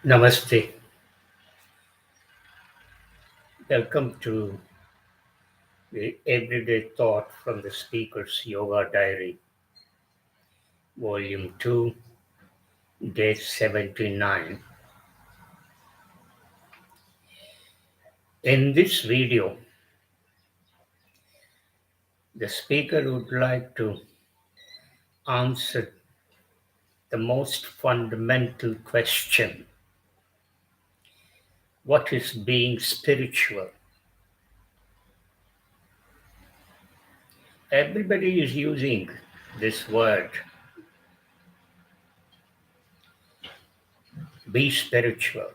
Namaste. Welcome to the Everyday Thought from the Speaker's Yoga Diary, Volume 2, Day 79. In this video, the speaker would like to answer the most fundamental question: what is being spiritual? Everybody is using this word, be spiritual.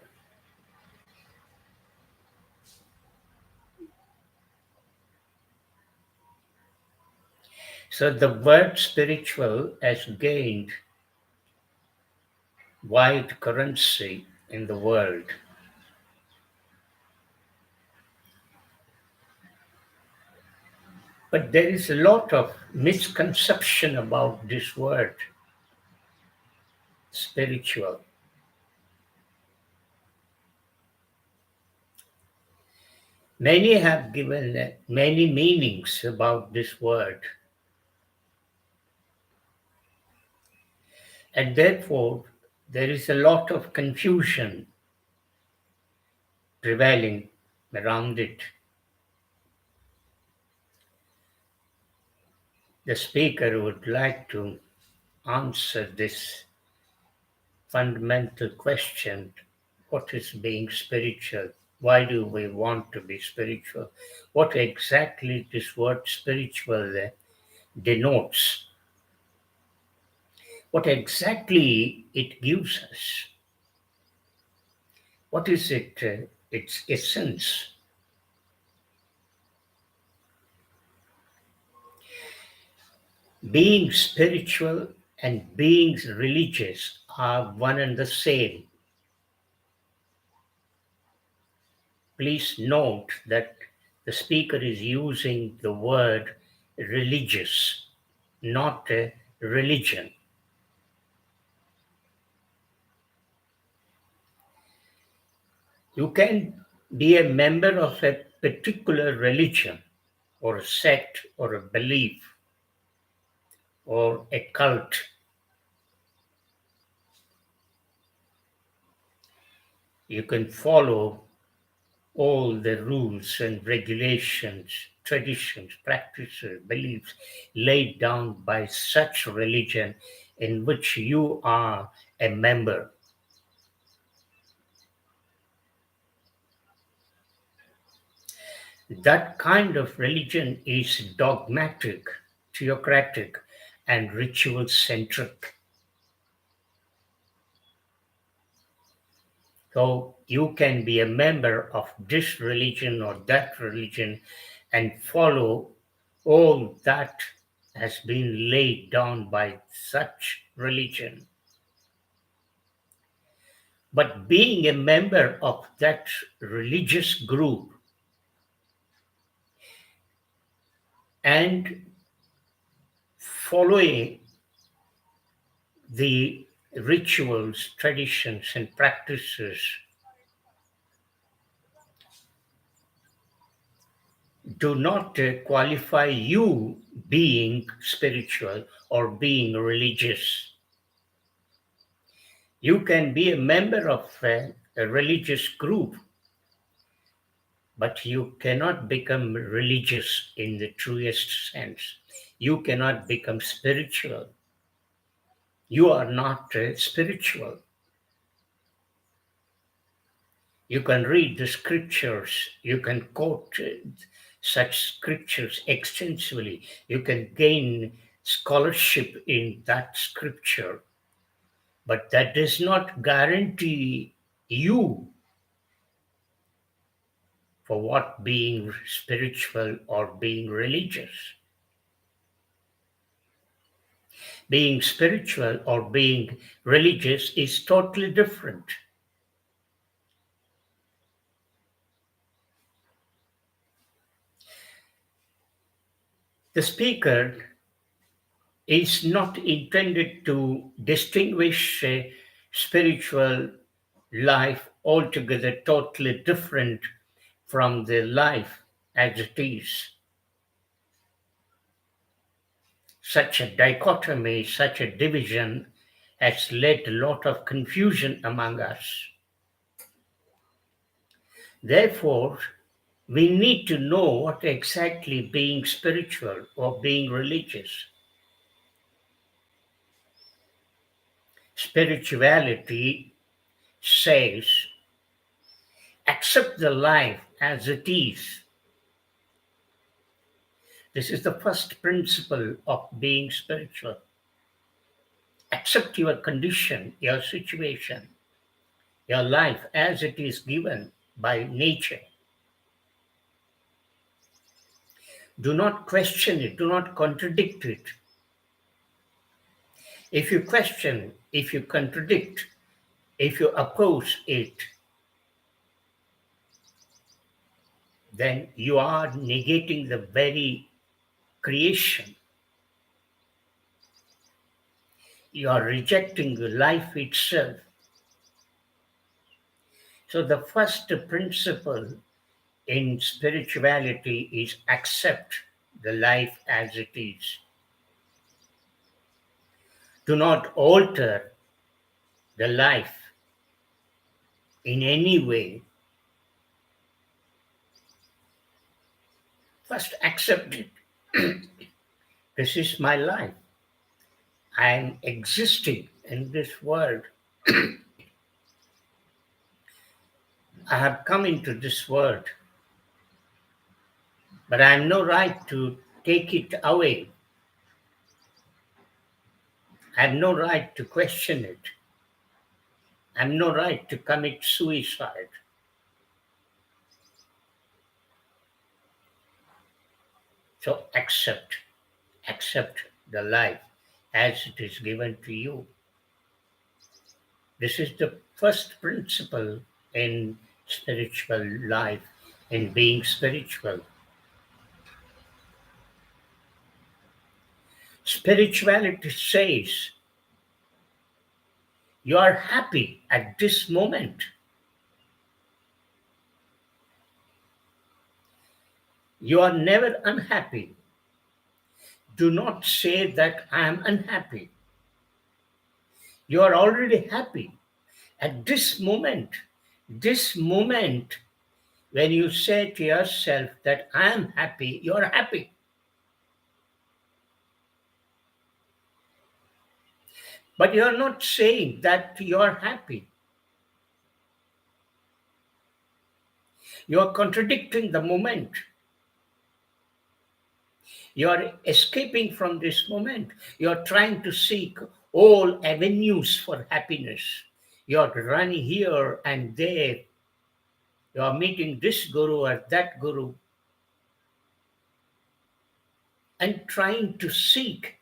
So the word spiritual has gained wide currency in the world. But there is a lot of misconception about this word, spiritual. Many have given many meanings about this word, and therefore there is a lot of confusion prevailing around it. The speaker would like to answer this fundamental question: what is being spiritual? Why do we want to be spiritual? What exactly this word spiritual denotes? What exactly it gives us? What is it, its essence? Being spiritual and being religious are one and the same. Please note that the speaker is using the word religious, not a religion. You can be a member of a particular religion or a sect or a belief or a cult. You can follow all the rules and regulations, traditions, practices, beliefs laid down by such religion in which you are a member. That kind of religion is dogmatic, theocratic, and ritual centric. So you can be a member of this religion or that religion and follow all that has been laid down by such religion. But being a member of that religious group and following the rituals, traditions, and practices do not qualify you being spiritual or being religious. You can be a member of a religious group, but you cannot become religious in the truest sense. You cannot become spiritual. You are not spiritual. You can read the scriptures, you can quote such scriptures extensively, you can gain scholarship in that scripture, but that does not guarantee you for what being spiritual or being religious. Being spiritual or being religious is totally different. The speaker is not intended to distinguish spiritual life altogether totally different from the life as it is. Such a dichotomy, such a division has led a lot of confusion among us. Therefore, we need to know what exactly being spiritual or being religious. Spirituality says, accept the life as it is. This is the first principle of being spiritual. Accept your condition, your situation, your life as it is given by nature. Do not question it, do not contradict it. If you question, if you contradict, if you oppose it, then you are negating the very creation. You are rejecting life itself. So, the first principle in spirituality is accept the life as it is. Do not alter the life in any way. First, accept it. This is my life. I am existing in this world. I have come into this world, but I have no right to take it away. I have no right to question it. I have no right to commit suicide. So accept the life as it is given to you. This is the first principle in spiritual life, in being spiritual. Spirituality says you are happy at this moment. You are never unhappy. Do not say that I am unhappy. You are already happy at this moment. This moment, when you say to yourself that I am happy, you are happy. But you are not saying that you are happy. You are contradicting the moment. You are escaping from this moment. You are trying to seek all avenues for happiness. You are running here and there. You are meeting this guru or that guru and trying to seek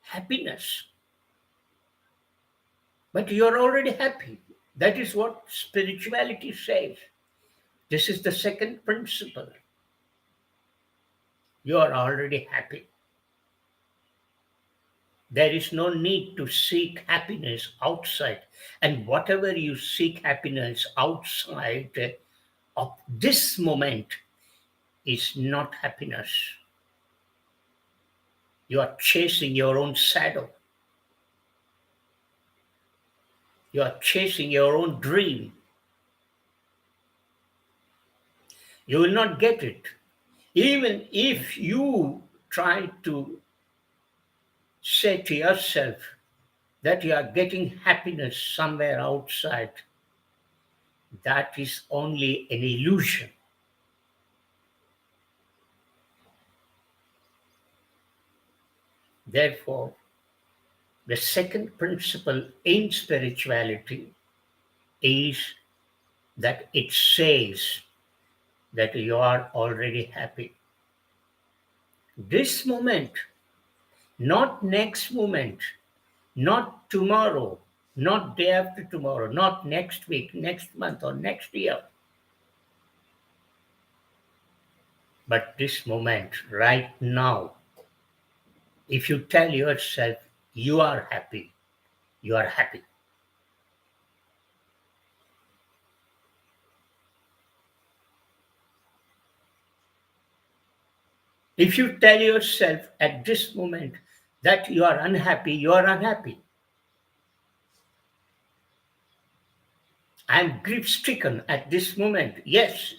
happiness. But you are already happy. That is what spirituality says. This is the second principle. You are already happy. There is no need to seek happiness outside. And whatever you seek happiness outside of this moment is not happiness. You are chasing your own shadow. You are chasing your own dream. You will not get it. Even if you try to say to yourself that you are getting happiness somewhere outside, that is only an illusion. Therefore, the second principle in spirituality is that it says that you are already happy. This moment, not next moment, not tomorrow, not day after tomorrow, not next week, next month, or next year, but this moment, right now. If you tell yourself you are happy, you are happy. If you tell yourself at this moment that you are unhappy, you are unhappy. I am grief stricken at this moment. Yes,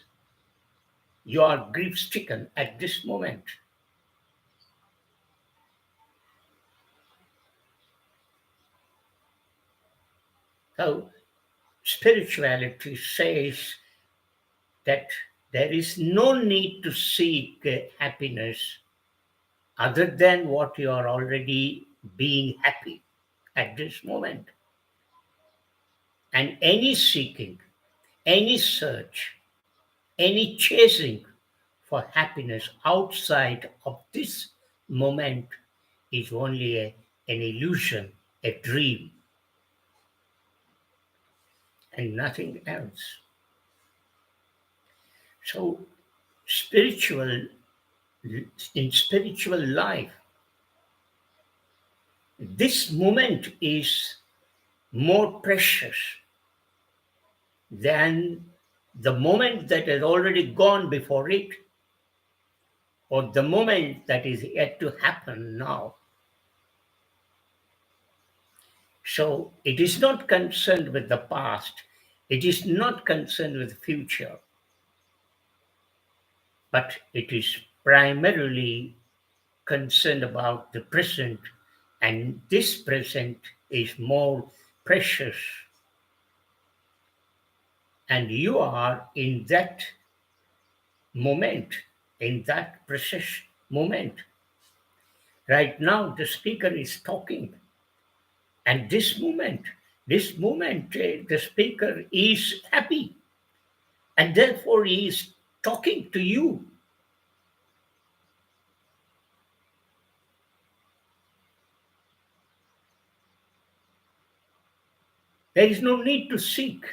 you are grief stricken at this moment. So, spirituality says that there is no need to seek happiness other than what you are already being happy at this moment. And any seeking, any search, any chasing for happiness outside of this moment is only an illusion, a dream, and nothing else. So, spiritual in spiritual life, this moment is more precious than the moment that has already gone before it, or the moment that is yet to happen now. So it is not concerned with the past, it is not concerned with the future, but it is primarily concerned about the present, and this present is more precious, and you are in that moment, in that precious moment. Right now, the speaker is talking, and this moment, the speaker is happy, and therefore he is talking to you. There is no need to seek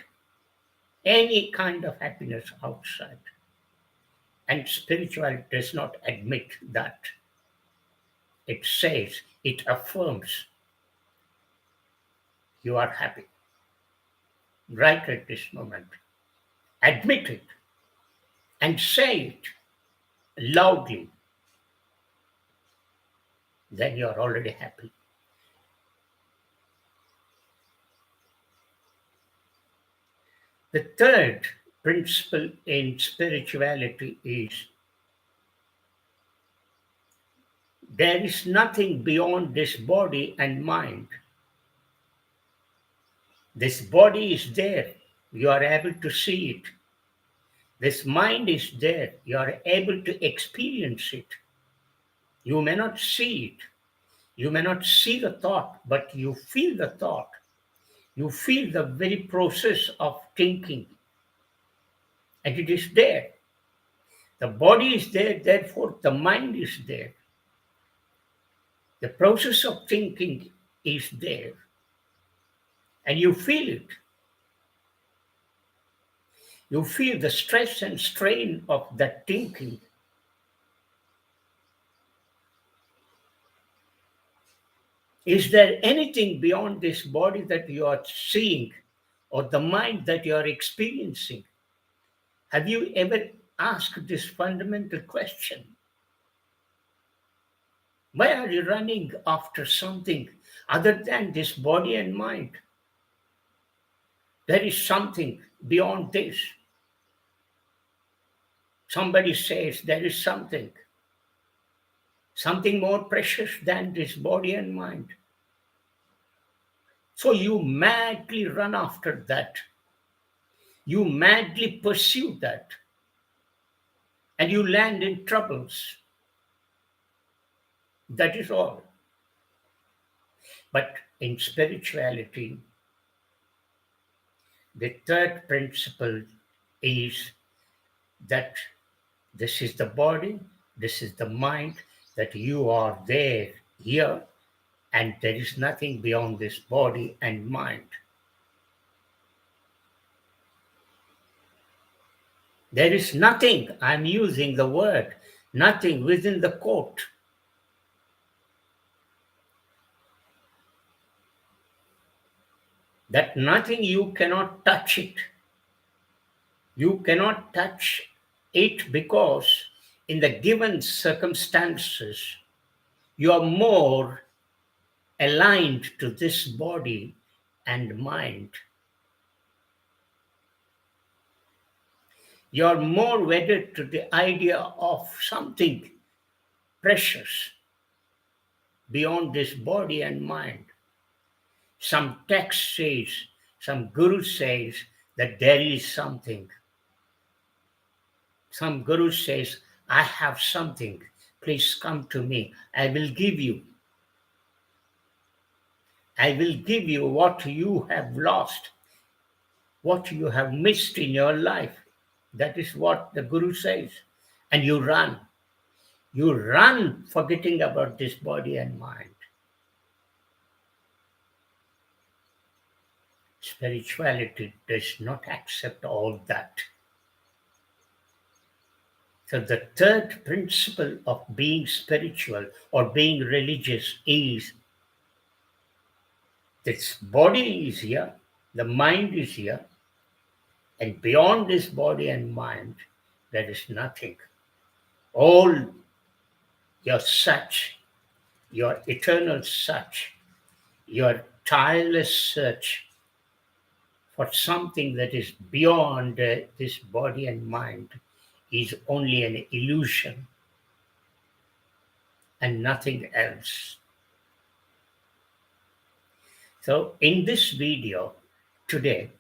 any kind of happiness outside. And spirituality does not admit that. It says, it affirms you are happy right at this moment. Admit it and say it loudly, then you are already happy. The third principle in spirituality is there is nothing beyond this body and mind. This body is there, you are able to see it. This mind is there, you are able to experience it. You may not see it, you may not see the thought, but you feel the thought. You feel the very process of thinking, and it is there. The body is there, therefore, the mind is there. The process of thinking is there, and you feel it. You feel the stress and strain of that thinking. Is there anything beyond this body that you are seeing or the mind that you are experiencing? Have you ever asked this fundamental question? Why are you running after something other than this body and mind? There is something beyond this. Somebody says there is something more precious than this body and mind. So you madly run after that. You madly pursue that. And you land in troubles. That is all. But in spirituality, the third principle is that this is the body, this is the mind, that you are there, here, and there is nothing beyond this body and mind. There is nothing, I'm using the word, nothing within the quote. That nothing, you cannot touch it. You cannot touch it because In the given circumstances, you are more aligned to this body and mind. You are more wedded to the idea of something precious beyond this body and mind. Some text says, some guru says that there is something. Some guru says, I have something. Please come to me. I will give you. I will give you what you have lost, what you have missed in your life. That is what the guru says. And you run. You run forgetting about this body and mind. Spirituality does not accept all that. So, the third principle of being spiritual or being religious is this body is here, the mind is here, and beyond this body and mind, there is nothing. All your such, your eternal such, your tireless search for something that is beyond this body and mind is only an illusion and nothing else. So, in this video today,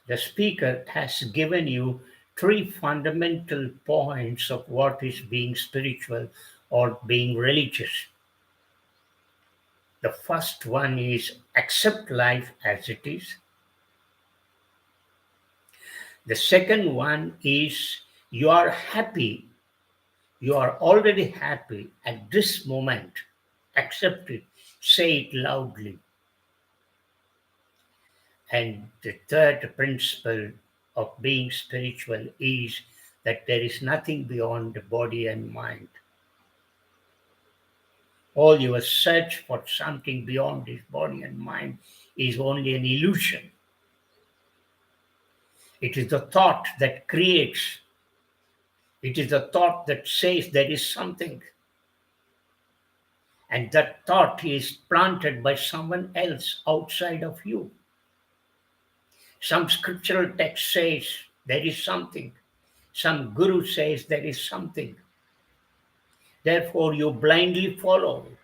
the speaker has given you three fundamental points of what is being spiritual or being religious. The first one is accept life as it is. The second one is you are happy. You are already happy at this moment. Accept it. Say it loudly. And the third principle of being spiritual is that there is nothing beyond the body and mind. All your search for something beyond this body and mind is only an illusion. It is the thought that creates. It is the thought that says there is something. And that thought is planted by someone else outside of you. Some scriptural text says there is something. Some guru says there is something. Therefore, you blindly follow it.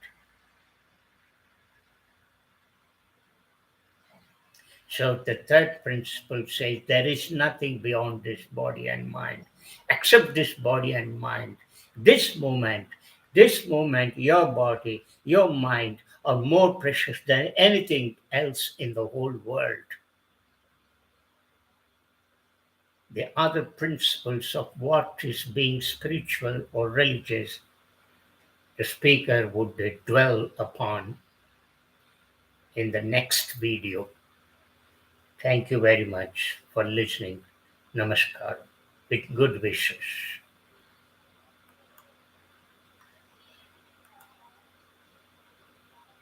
So the third principle says there is nothing beyond this body and mind, except this body and mind. This moment, your body, your mind are more precious than anything else in the whole world. The other principles of what is being spiritual or religious, the speaker would dwell upon in the next video. Thank you very much for listening. Namaskar with good wishes.